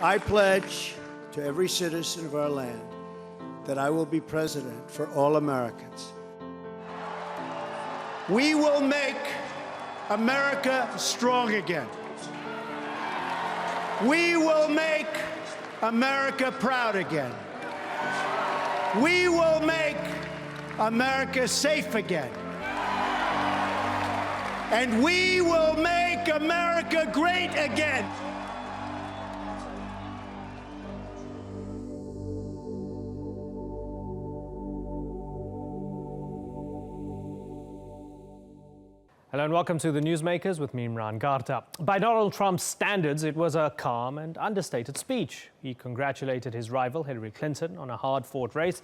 I pledge to every citizen of our land that I will be president for all Americans. We will make America strong again. We will make America proud again. We will make America safe again. And we will make America great again. Hello and welcome to the Newsmakers with me, Imran Garta. By Donald Trump's standards, it was a calm and understated speech. He congratulated his rival, Hillary Clinton, on a hard-fought race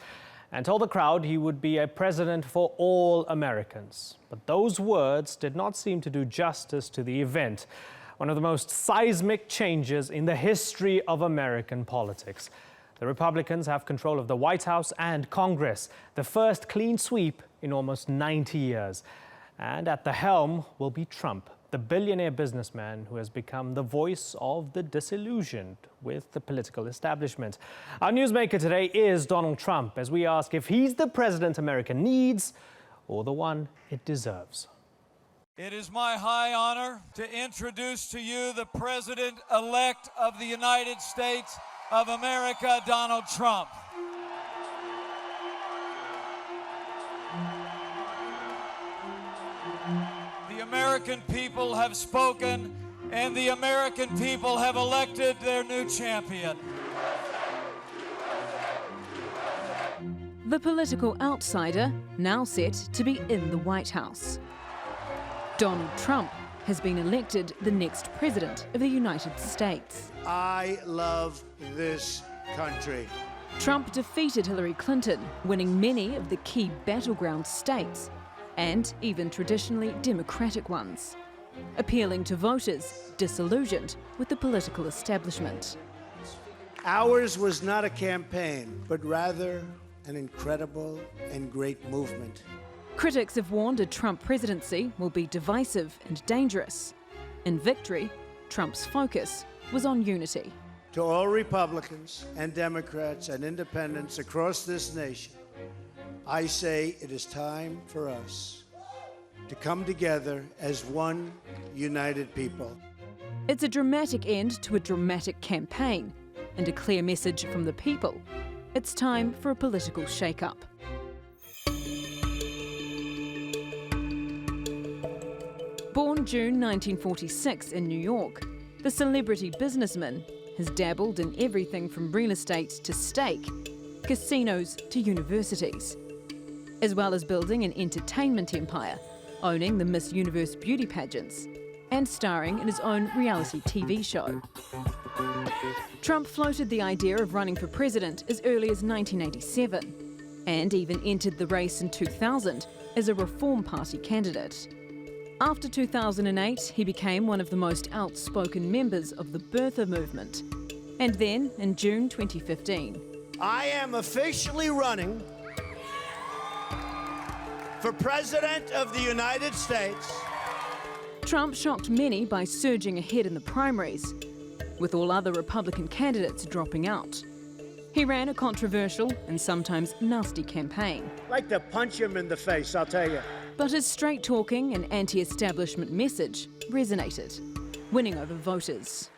and told the crowd he would be a president for all Americans. But those words did not seem to do justice to the event, one of the most seismic changes in the history of American politics. The Republicans have control of the White House and Congress, the first clean sweep in almost 90 years. And at the helm will be Trump, the billionaire businessman who has become the voice of the disillusioned with the political establishment. Our newsmaker today is Donald Trump, as we ask if he's the president America needs or the one it deserves. It is my high honor to introduce to you the President-elect of the United States of America, Donald Trump. The American people have spoken, and the American people have elected their new champion. The political outsider now set to be in the White House. Donald Trump has been elected the next president of the United States. I love this country. Trump defeated Hillary Clinton, winning many of the key battleground states, and even traditionally democratic ones, appealing to voters disillusioned with the political establishment. Ours was not a campaign, but rather an incredible and great movement. Critics have warned a Trump presidency will be divisive and dangerous. In victory, Trump's focus was on unity. To all Republicans and Democrats and independents across this nation, I say it is time for us to come together as one united people. It's a dramatic end to a dramatic campaign and a clear message from the people. It's time for a political shake-up. Born June 1946 in New York, the celebrity businessman has dabbled in everything from real estate to steak, casinos to universities, as well as building an entertainment empire, owning the Miss Universe beauty pageants, and starring in his own reality TV show. Trump floated the idea of running for president as early as 1987, and even entered the race in 2000 as a Reform Party candidate. After 2008, he became one of the most outspoken members of the birther movement. And then, in June 2015, I am officially running for President of the United States. Trump shocked many by surging ahead in the primaries, with all other Republican candidates dropping out. He ran a controversial and sometimes nasty campaign. I'd like to punch him in the face, I'll tell you. But his straight-talking and anti-establishment message resonated, winning over voters.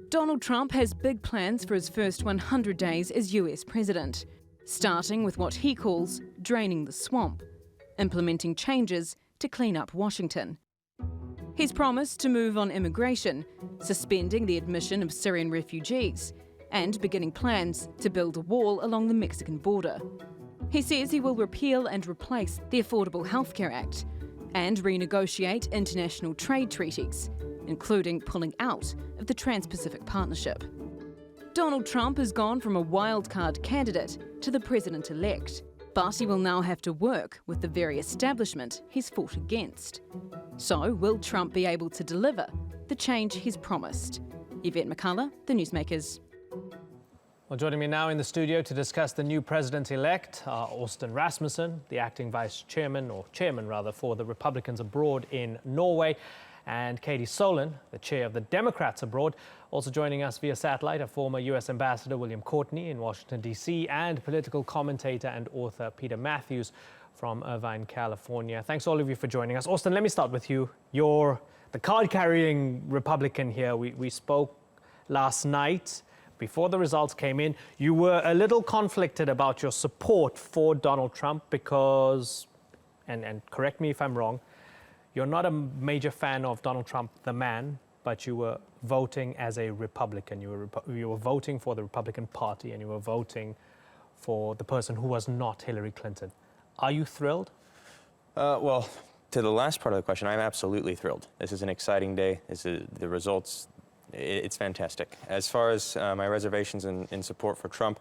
Donald Trump has big plans for his first 100 days as US president, starting with what he calls draining the swamp, implementing changes to clean up Washington. He's promised to move on immigration, suspending the admission of Syrian refugees, and beginning plans to build a wall along the Mexican border. He says he will repeal and replace the Affordable Health Care Act and renegotiate international trade treaties, including pulling out of the Trans-Pacific Partnership. Donald Trump has gone from a wildcard candidate to the president-elect, but he will now have to work with the very establishment he's fought against. So, will Trump be able to deliver the change he's promised? Yvette McCullough, The Newsmakers. Well, joining me now in the studio to discuss the new president-elect are Austin Rasmussen, the acting vice chairman, or chairman rather, for the Republicans abroad in Norway, and Katie Solon, the chair of the Democrats abroad. Also joining us via satellite, a former U.S. Ambassador William Courtney in Washington, D.C., and political commentator and author Peter Matthews from Irvine, California. Thanks all of you for joining us. Austin, let me start with you. You're the card-carrying Republican here. We spoke last night. Before the results came in, you were a little conflicted about your support for Donald Trump because, and correct me if I'm wrong, you're not a major fan of Donald Trump, the man, but you were voting as a Republican. You were voting for the Republican Party, and you were voting for the person who was not Hillary Clinton. Are you thrilled? Well, to the last part of the question, I'm absolutely thrilled. This is an exciting day. The results. It's fantastic. As far as my reservations in support for Trump,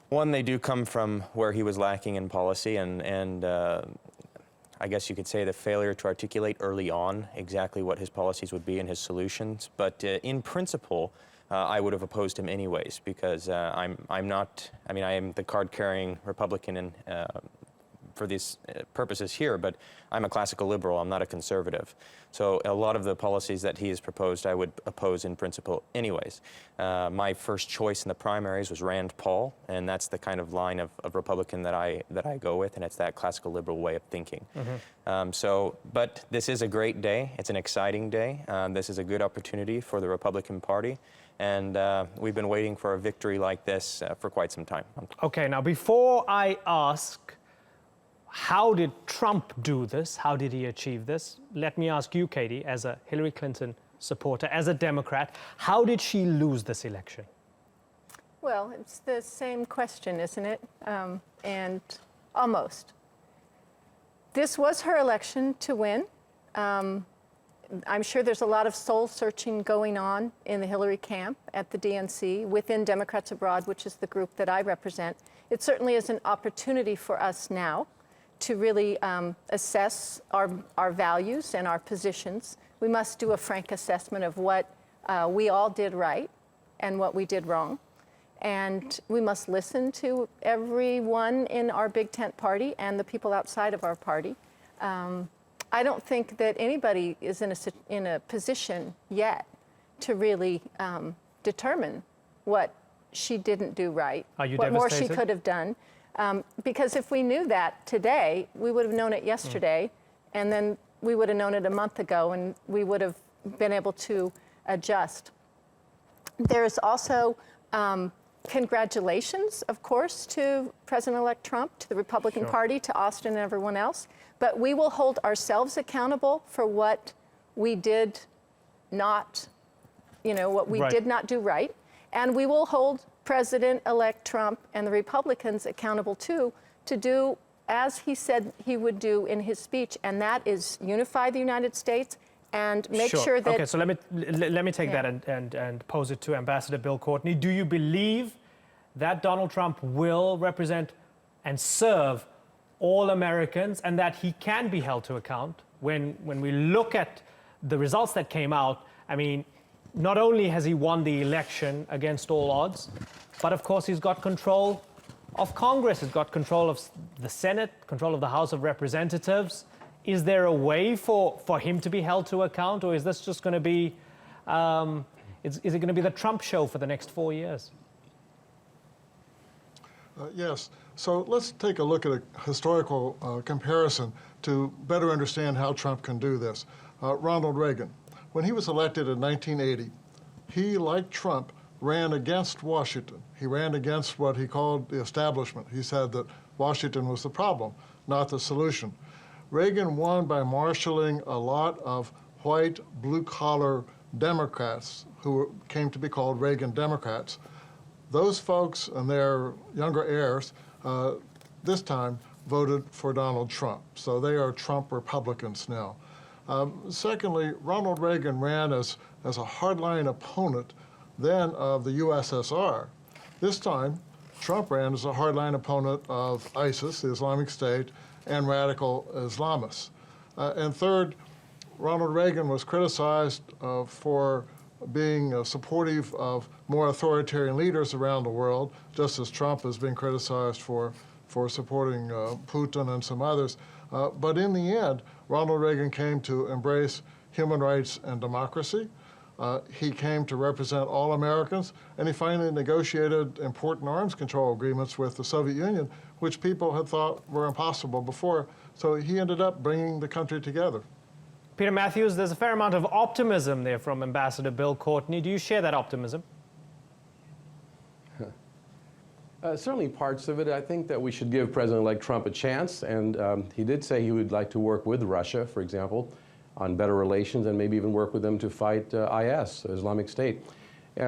one, they do come from where he was lacking in policy, and I guess you could say the failure to articulate early on exactly what his policies would be and his solutions. But in principle, I would have opposed him anyways, because I'm not. I mean, I am the card-carrying Republican for these purposes here, but I'm a classical liberal. I'm not a conservative. So a lot of the policies that he has proposed, I would oppose in principle anyways. My first choice in the primaries was Rand Paul, and that's the kind of line of Republican that I go with, and it's that classical liberal way of thinking. Mm-hmm. But this is a great day. It's an exciting day. This is a good opportunity for the Republican Party, and we've been waiting for a victory like this for quite some time. Okay, now before I ask, how did Trump do this? How did he achieve this? Let me ask you, Katie, as a Hillary Clinton supporter, as a Democrat, how did she lose this election? Well, it's the same question, isn't it? And almost. This was her election to win. I'm sure there's a lot of soul searching going on in the Hillary camp at the DNC, within Democrats Abroad, which is the group that I represent. It certainly is an opportunity for us now to really assess our values and our positions. We must do a frank assessment of what we all did right and what we did wrong. And we must listen to everyone in our big tent party and the people outside of our party. I don't think that anybody is in a position yet to really determine what she didn't do right, what more she could have done. Because if we knew that today, we would have known it yesterday, and then we would have known it a month ago, and we would have been able to adjust. There's also congratulations, of course, to President-elect Trump, to the Republican Party, to Austin and everyone else. But we will hold ourselves accountable for what we did not, what we did not do right. And we will hold President-elect Trump and the Republicans accountable too, to do as he said he would do in his speech, and that is unify the United States and make sure that... Okay, so let me take that and pose it to Ambassador Bill Courtney. Do you believe that Donald Trump will represent and serve all Americans, and that he can be held to account? When we look at the results that came out, I mean, not only has he won the election against all odds, but of course he's got control of Congress, he's got control of the Senate, control of the House of Representatives. Is there a way for him to be held to account, or is this just going to be, is it going to be the Trump show for the next 4 years? Yes. So let's take a look at a historical comparison to better understand how Trump can do this. Ronald Reagan. When he was elected in 1980, he, like Trump, ran against Washington. He ran against what he called the establishment. He said that Washington was the problem, not the solution. Reagan won by marshaling a lot of white, blue-collar Democrats who came to be called Reagan Democrats. Those folks and their younger heirs this time voted for Donald Trump. So they are Trump Republicans now. Secondly, Ronald Reagan ran as a hardline opponent then of the USSR. This time, Trump ran as a hardline opponent of ISIS, the Islamic State, and radical Islamists. And third, Ronald Reagan was criticized for being supportive of more authoritarian leaders around the world, just as Trump has been criticized for supporting Putin and some others. But in the end, Ronald Reagan came to embrace human rights and democracy. He came to represent all Americans, and he finally negotiated important arms control agreements with the Soviet Union, which people had thought were impossible before. So he ended up bringing the country together. Peter Matthews, there's a fair amount of optimism there from Ambassador Bill Courtney. Do you share that optimism? Certainly parts of it. I think that we should give President-elect Trump a chance, and he did say he would like to work with Russia, for example, on better relations and maybe even work with them to fight IS, Islamic State.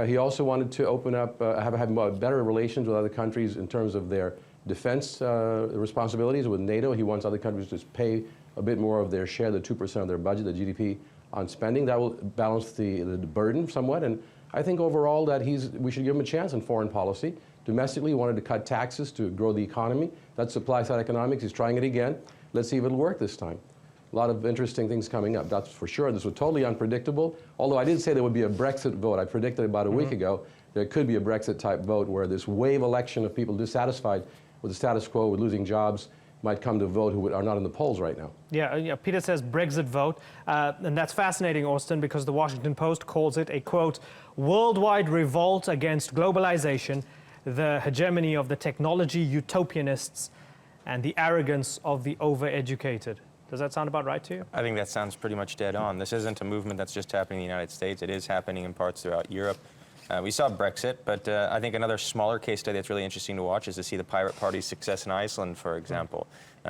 He also wanted to open up, have better relations with other countries in terms of their defense responsibilities with NATO. He wants other countries to pay a bit more of their share, the 2% of their budget, the GDP, on spending. That will balance the burden somewhat, and I think overall that we should give him a chance in foreign policy. Domestically, he wanted to cut taxes to grow the economy. That's supply-side economics. He's trying it again. Let's see if it'll work this time. A lot of interesting things coming up, that's for sure. This was totally unpredictable, although I did say there would be a Brexit vote. I predicted about a week ago there could be a Brexit-type vote where this wave election of people dissatisfied with the status quo, with losing jobs, might come to vote who are not in the polls right now. Yeah, Peter says Brexit vote, and that's fascinating, Austin, because the Washington Post calls it a, quote, worldwide revolt against globalization, the hegemony of the technology utopianists, and the arrogance of the overeducated. Does that sound about right to you? I think that sounds pretty much dead on. This isn't a movement that's just happening in the United States. It is happening in parts throughout Europe. We saw Brexit, but I think another smaller case study that's really interesting to watch is to see the Pirate Party's success in Iceland, for example.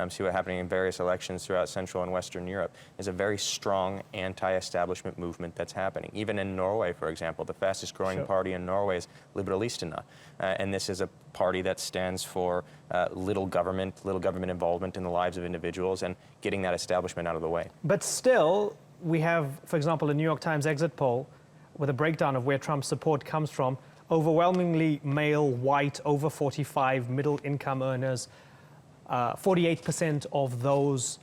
See what's happening in various elections throughout Central and Western Europe. There's a very strong anti-establishment movement that's happening. Even in Norway, for example, the fastest growing party in Norway is Liberalistene. And this is a party that stands for little government involvement in the lives of individuals and getting that establishment out of the way. But still, we have, for example, a New York Times exit poll with a breakdown of where Trump's support comes from. Overwhelmingly male, white, over 45, middle-income earners. 48% of those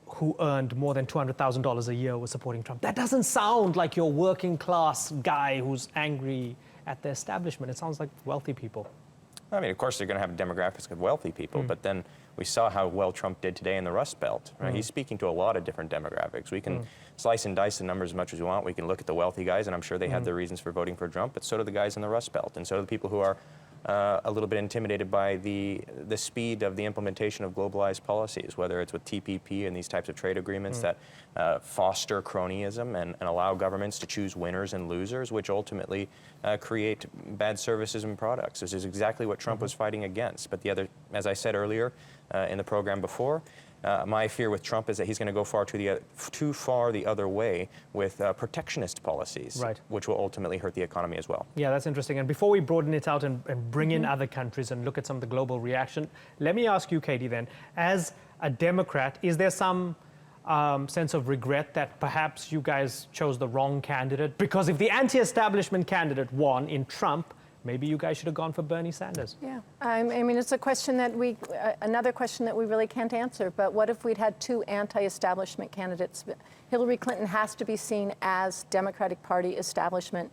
who earned more than $200,000 a year were supporting Trump. That doesn't sound like your working-class guy who's angry at the establishment. It sounds like wealthy people. I mean, of course, they're going to have demographics of wealthy people, but then we saw how well Trump did today in the Rust Belt. Right? He's speaking to a lot of different demographics. We can slice and dice the numbers as much as we want. We can look at the wealthy guys, and I'm sure they have their reasons for voting for Trump, but so do the guys in the Rust Belt, and so do the people who are a little bit intimidated by the speed of the implementation of globalized policies, whether it's with TPP and these types of trade agreements that foster cronyism and allow governments to choose winners and losers, which ultimately create bad services and products. This is exactly what Trump was fighting against. But the other, as I said earlier in the program before, my fear with Trump is that he's going to go too far the other way with protectionist policies, which will ultimately hurt the economy as well. Yeah, that's interesting. And before we broaden it out and bring in other countries and look at some of the global reaction, let me ask you, Katie, then, as a Democrat, is there some sense of regret that perhaps you guys chose the wrong candidate? Because if the anti-establishment candidate won in Trump, maybe you guys should have gone for Bernie Sanders. Yeah, I mean, it's a question that another question that we really can't answer, but what if we'd had two anti-establishment candidates? Hillary Clinton has to be seen as Democratic Party establishment.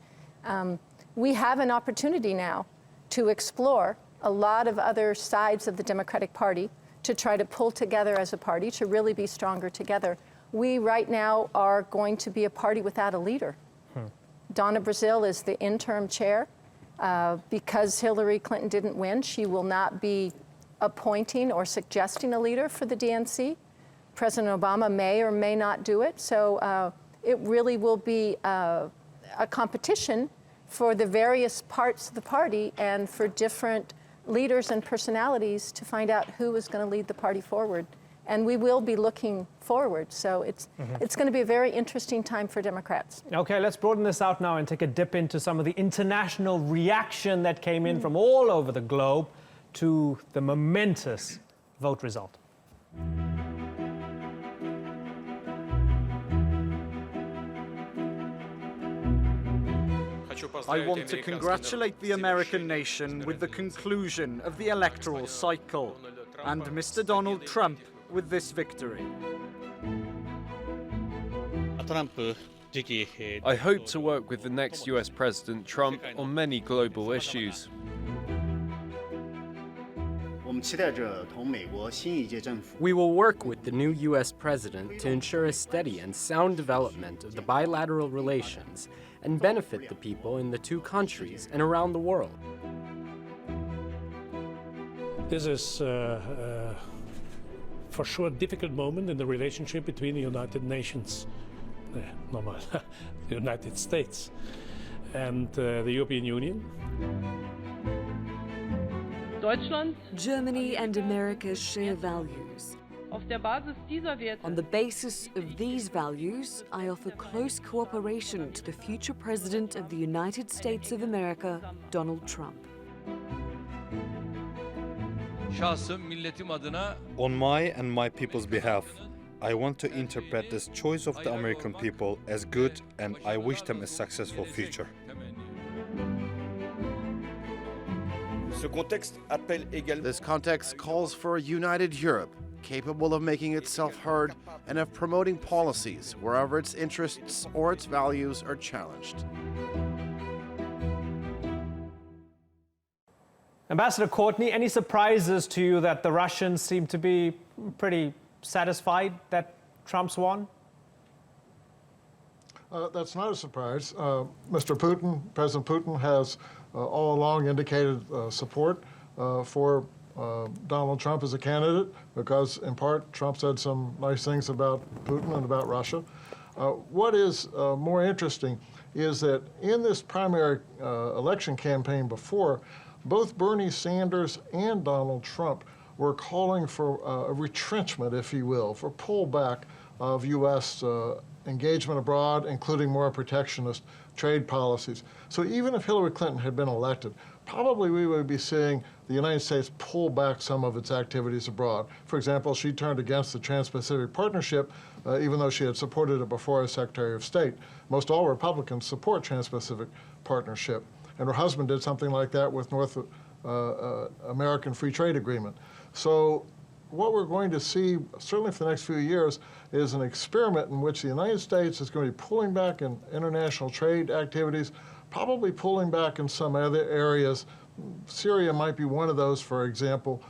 We have an opportunity now to explore a lot of other sides of the Democratic Party to try to pull together as a party, to really be stronger together. We right now are going to be a party without a leader. Donna Brazile is the interim chair. Because Hillary Clinton didn't win, she will not be appointing or suggesting a leader for the DNC. President Obama may or may not do it. So it really will be a competition for the various parts of the party and for different leaders and personalities to find out who is going to lead the party forward. And we will be looking forward. So it's going to be a very interesting time for Democrats. Okay, let's broaden this out now and take a dip into some of the international reaction that came in from all over the globe to the momentous vote result. I want to congratulate the American nation with the conclusion of the electoral cycle and Mr. Donald Trump with this victory. Trump I hope to work with the next US President Trump on many global issues. We will work with the new U.S. president to ensure a steady and sound development of the bilateral relations and benefit the people in the two countries and around the world. This is for sure a difficult moment in the relationship between the United Nations, the United States, and the European Union. Germany and America share values. On the basis of these values, I offer close cooperation to the future President of the United States of America, Donald Trump. On my and my people's behalf, I want to interpret this choice of the American people as good, and I wish them a successful future. This context calls for a united Europe, capable of making itself heard and of promoting policies wherever its interests or its values are challenged. Ambassador Courtney, any surprises to you that the Russians seem to be pretty satisfied that Trump's won? That's not a surprise. Mr. Putin, President Putin, has all along indicated support for Donald Trump as a candidate because, in part, Trump said some nice things about Putin and about Russia. What is more interesting is that in this primary election campaign before, both Bernie Sanders and Donald Trump were calling for a retrenchment, if you will, for pullback of U.S. engagement abroad, including more protectionist trade policies. So even if Hillary Clinton had been elected, probably we would be seeing the United States pull back some of its activities abroad. For example, she turned against the Trans-Pacific Partnership, even though she had supported it before as Secretary of State. Most all Republicans support Trans-Pacific Partnership. And her husband did something like that with North American Free Trade Agreement. So what we're going to see, certainly for the next few years, is an experiment in which the United States is going to be pulling back in international trade activities, probably pulling back in some other areas. Syria might be one of those, for example,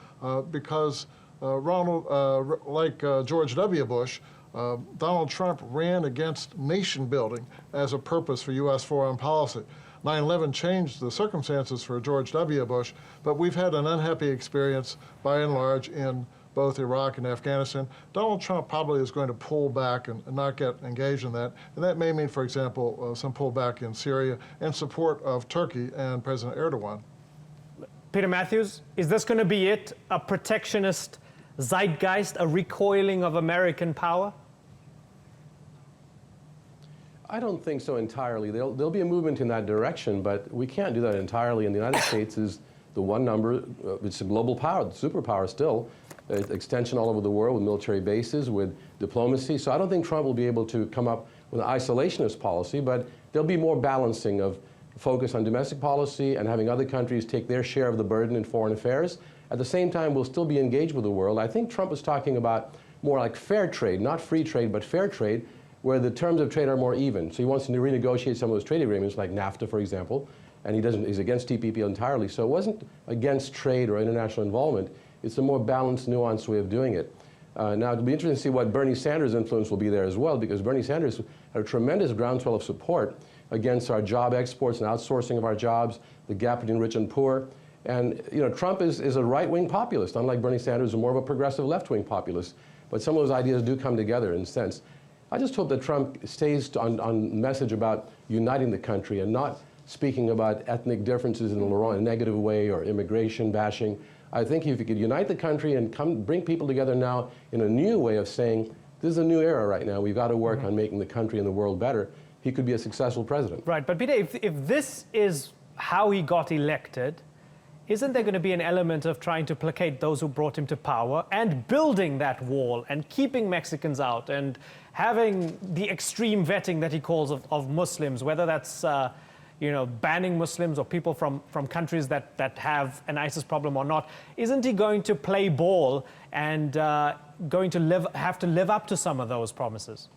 because like George W. Bush, Donald Trump ran against nation building as a purpose for U.S. foreign policy. 9/11 changed the circumstances for George W. Bush, but we've had an unhappy experience, by and large, in both Iraq and Afghanistan. Donald Trump probably is going to pull back and not get engaged in that. And that may mean, for example, some pullback in Syria and support of Turkey and President Erdogan. Peter Matthews, is this going to be it? A protectionist zeitgeist, a recoiling of American power? I don't think so entirely. There'll be a movement in that direction, but we can't do that entirely. And the United States is the one number, it's a global power, the superpower still, extension all over the world with military bases, with diplomacy. So I don't think Trump will be able to come up with an isolationist policy, but there'll be more balancing of focus on domestic policy and having other countries take their share of the burden in foreign affairs. At the same time, we'll still be engaged with the world. I think Trump is talking about more like fair trade, not free trade, but fair trade, where the terms of trade are more even. So he wants to renegotiate some of those trade agreements, like NAFTA, for example, and he's against TPP entirely. So it wasn't against trade or international involvement. It's a more balanced, nuanced way of doing it. Now, it'll be interesting to see what Bernie Sanders' influence will be there as well, because Bernie Sanders had a tremendous groundswell of support against our job exports and outsourcing of our jobs, the gap between rich and poor. And Trump is a right-wing populist, unlike Bernie Sanders, who's more of a progressive left-wing populist. But some of those ideas do come together in a sense. I just hope that Trump stays on message about uniting the country and not speaking about ethnic differences in a negative way or immigration bashing. I think if he could unite the country and bring people together now in a new way of saying, this is a new era right now, we've got to work on making the country and the world better, he could be a successful president. Right, but Peter, if this is how he got elected, isn't there going to be an element of trying to placate those who brought him to power and building that wall and keeping Mexicans out and having the extreme vetting that he calls of Muslims, whether that's banning Muslims or people from countries that have an ISIS problem or not? Isn't he going to play ball and going to have to live up to some of those promises?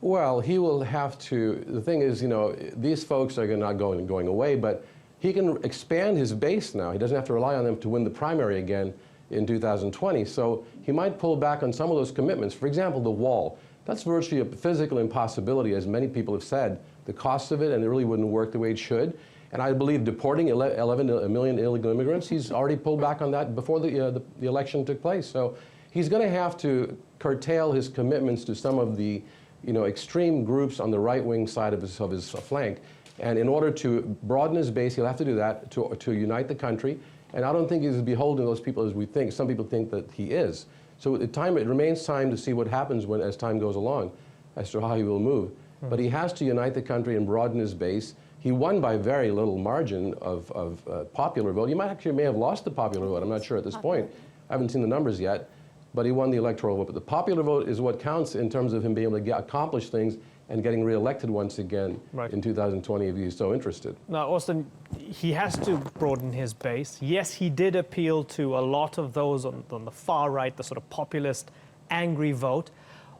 Well, he will have to. The thing is, you know, these folks are not going away, but he can expand his base now. He doesn't have to rely on them to win the primary again in 2020. So he might pull back on some of those commitments. For example, the wall. That's virtually a physical impossibility, as many people have said. The cost of it, and it really wouldn't work the way it should. And I believe deporting 11 million illegal immigrants, he's already pulled back on that before the election took place. So he's going to have to curtail his commitments to some of the, you know, extreme groups on the right-wing side of his flank. And in order to broaden his base, he'll have to do that to unite the country. And I don't think he's beholden to those people as we think. Some people think that he is. So it remains time to see what happens as time goes along as to how he will move. But he has to unite the country and broaden his base. He won by very little margin of popular vote. You may have lost the popular vote. I'm not sure at this point. I haven't seen the numbers yet. But he won the electoral vote. But the popular vote is what counts in terms of him being able to accomplish things and getting reelected once again in 2020 if he's so interested. Now, Austin, he has to broaden his base. Yes, he did appeal to a lot of those on the far right, the sort of populist, angry vote.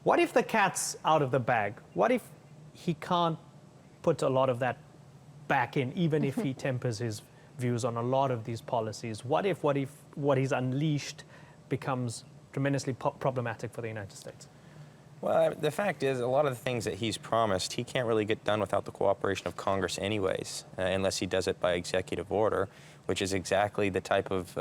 What if the cat's out of the bag? What if he can't put a lot of that back in, even if he tempers his views on a lot of these policies? What if what he's unleashed becomes tremendously problematic for the United States? Well, the fact is, a lot of the things that he's promised, he can't really get done without the cooperation of Congress anyways, unless he does it by executive order, which is exactly the type of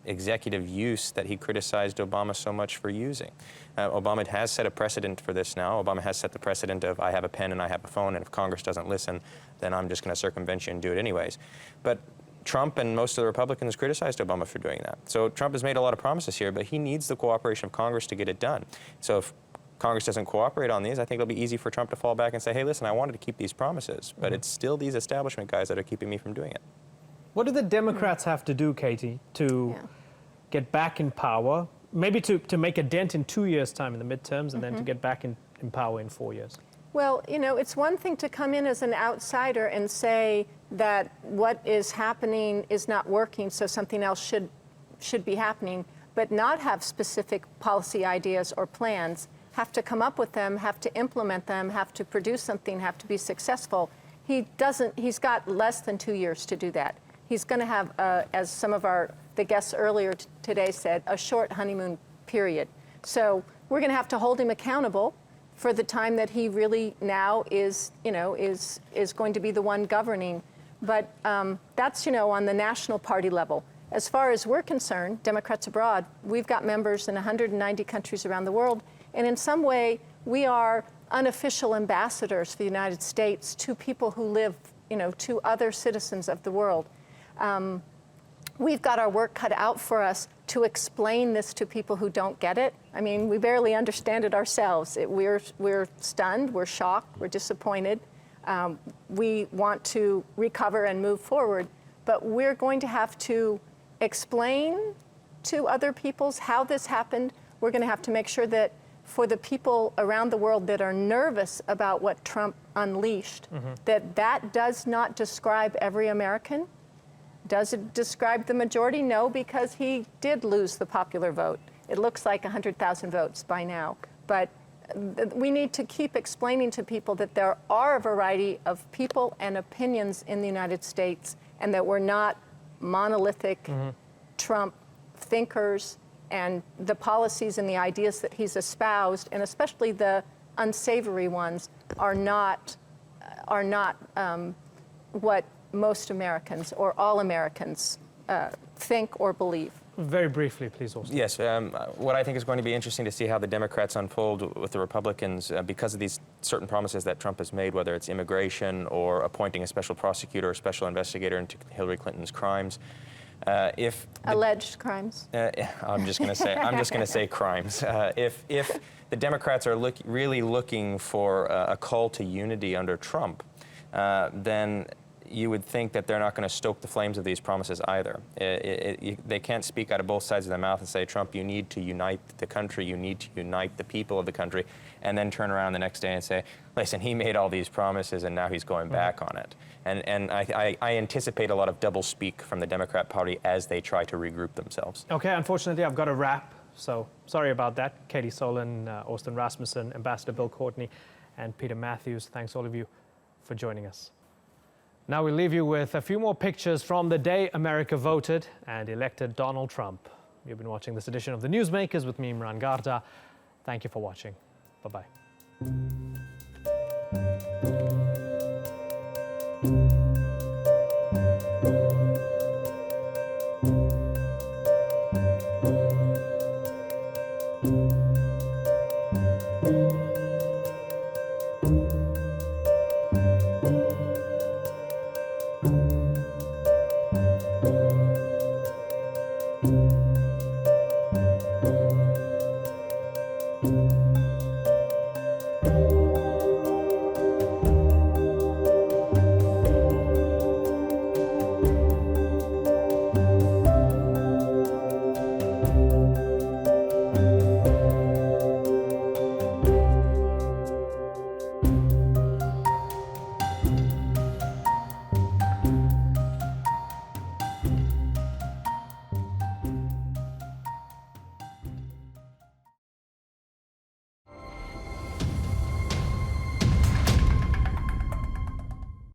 executive use that he criticized Obama so much for using. Obama has set a precedent for this now. Obama has set the precedent of I have a pen and I have a phone, and if Congress doesn't listen, then I'm just going to circumvent you and do it anyways. But Trump and most of the Republicans criticized Obama for doing that. So Trump has made a lot of promises here, but he needs the cooperation of Congress to get it done. So if Congress doesn't cooperate on these, I think it'll be easy for Trump to fall back and say, hey, listen, I wanted to keep these promises, but it's still these establishment guys that are keeping me from doing it. What do the Democrats have to do, Katie, to get back in power, maybe to make a dent in 2 years' time in the midterms, and then to get back in power in 4 years? Well, you know, it's one thing to come in as an outsider and say that what is happening is not working, so something else should be happening, but not have specific policy ideas or plans, have to come up with them, have to implement them, have to produce something, have to be successful. He's got less than 2 years to do that. He's going to have, as some of the guests earlier today said, a short honeymoon period. So we're going to have to hold him accountable for the time that he really now is going to be the one governing. But that's, on the national party level. As far as we're concerned, Democrats abroad, we've got members in 190 countries around the world, and in some way, we are unofficial ambassadors for the United States to people who live, to other citizens of the world. We've got our work cut out for us to explain this to people who don't get it. I mean, we barely understand it ourselves. We're stunned, we're shocked, we're disappointed. We want to recover and move forward, but we're going to have to explain to other peoples how this happened. We're going to have to make sure that for the people around the world that are nervous about what Trump unleashed, that does not describe every American. Does it describe the majority? No, because he did lose the popular vote. It looks like 100,000 votes by now. But we need to keep explaining to people that there are a variety of people and opinions in the United States, and that we're not monolithic Trump thinkers, and the policies and the ideas that he's espoused, and especially the unsavory ones, are not what most Americans or all Americans think or believe. Very briefly, please, Austin. Yes, what I think is going to be interesting to see how the Democrats unfold with the Republicans because of these certain promises that Trump has made, whether it's immigration or appointing a special prosecutor or special investigator into Hillary Clinton's crimes. Alleged crimes. I'm just going to say crimes. If the Democrats are really looking for a call to unity under Trump, then you would think that they're not going to stoke the flames of these promises either. They can't speak out of both sides of their mouth and say, Trump, you need to unite the country, you need to unite the people of the country, and then turn around the next day and say, listen, he made all these promises and now he's going back on it. And I anticipate a lot of double speak from the Democrat Party as they try to regroup themselves. Okay, unfortunately, I've got to wrap. So sorry about that. Katie Solon, Austin Rasmussen, Ambassador Bill Courtney, and Peter Matthews. Thanks all of you for joining us. Now we'll leave you with a few more pictures from the day America voted and elected Donald Trump. You've been watching this edition of the Newsmakers with me, Imran Garda. Thank you for watching. Bye-bye.